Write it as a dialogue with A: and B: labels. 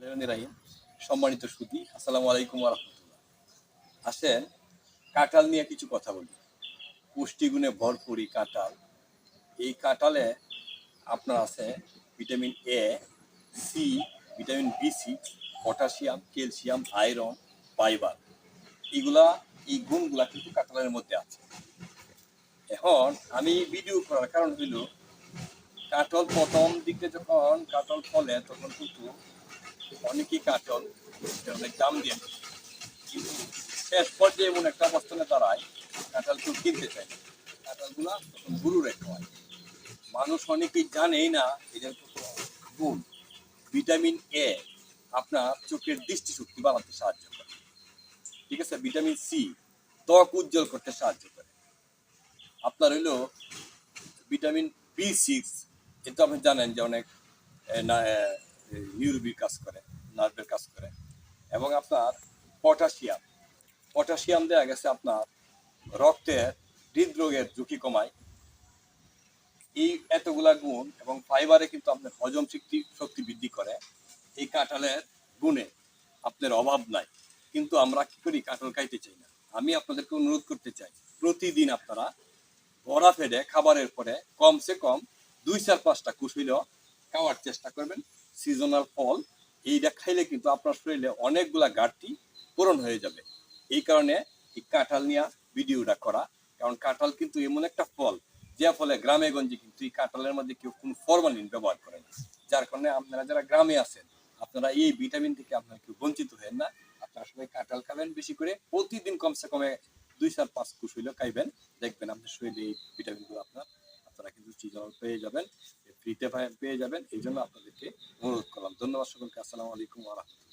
A: রাহিম সম্মানিত সুধী, আসসালামু আলাইকুম ওয়া রাহমাতুল্লাহ। আসেন কাঁঠাল নিয়ে কিছু কথা বলি। পুষ্টিগুণে ভরপুর এই কাঁঠাল। এই কাঁঠালে আপনার আছে ভিটামিন এ, সি, ভিটামিন বি6, পটাশিয়াম, ক্যালসিয়াম, আয়রন, ফাইবার। এগুলা এই গুণগুলা কিন্তু কাঁঠালের মধ্যে আছে। এখন আমি ভিডিও করার কারণ হইল কাঁঠাল প্রথম দিকে যখন কাঁঠাল ফলে তখন কিন্তু অনেকেই কাঁঠাল অনেক দাম দিয়ে, কিন্তু শেষ পর্যায়ে এমন একটা অবস্থানে দাঁড়ায় কাঁঠাল কেউ কিনতে চায় না। কাঁঠালগুলা তখন গুরু রেখা হয়। মানুষ অনেকেই জানেই না এদের কত গুণ। ভিটামিন এ আপনার চোখের দৃষ্টিশক্তি বাড়াতে সাহায্য করে, ঠিক আছে। ভিটামিন সি ত্বক উজ্জ্বল করতে সাহায্য করে। আপনার হইলো ভিটামিন বি6, এটা আপনি জানেন যে অনেক নিউরোবির কাজ করে, নার্ভের কাজ করে। এবং আপনার পটাশিয়াম, পটাশিয়াম দেওয়া গেছে আপনার রক্তের হৃদরোগের ঝুঁকি কমায়। এই এতগুলা গুণ এবং ফাইবারে কিন্তু আপনার হজম শক্তি বৃদ্ধি করে। এই কাঁঠালের গুণে আপনার অভাব নাই, কিন্তু আমরা কি করি, কাঁঠাল খাইতে চাই না। আমি আপনাদেরকে অনুরোধ করতে চাই, প্রতিদিন আপনারা ভরা পেটে খাবারের পরে কমসে কম 2-4-5টা কুশ হইলেও খাওয়ার চেষ্টা করবেন। সিজনাল ফল এইটা খাইলে কিন্তু আপনার শরীরে অনেকগুলা ঘাটতি পূরণ হয়ে যাবে। এই কারণে এই কাঁঠাল নিয়ে ভিডিওটা করা। কারণ কাঁঠাল কিন্তু এমন একটা ফল, যে ফলে গ্রামে গঞ্জে কিন্তু এই কাঁঠালের মধ্যে কেউ কোনো ফরমালিন ব্যবহার করে না। যার কারণে আপনারা যারা গ্রামে আছেন, আপনারা এই ভিটামিন থেকে আপনারা কেউ বঞ্চিত হবেন না। আপনারা সবাই কাঁঠাল খাবেন বেশি করে, প্রতিদিন কমসে কমে 2-4-5 কুশ হইলেও খাইবেন। দেখবেন আপনার শরীরে এই ভিটামিনগুলো আপনারা কিন্তু সিজনাল পেয়ে যাবেন, ফ্রিতে পেয়ে যাবেন। এই জন্য আপনাদেরকে অনুরোধ করলাম। ধন্যবাদ সকলকে। আসসালামু আলাইকুম ওয়া রাহমাতুল্লাহ।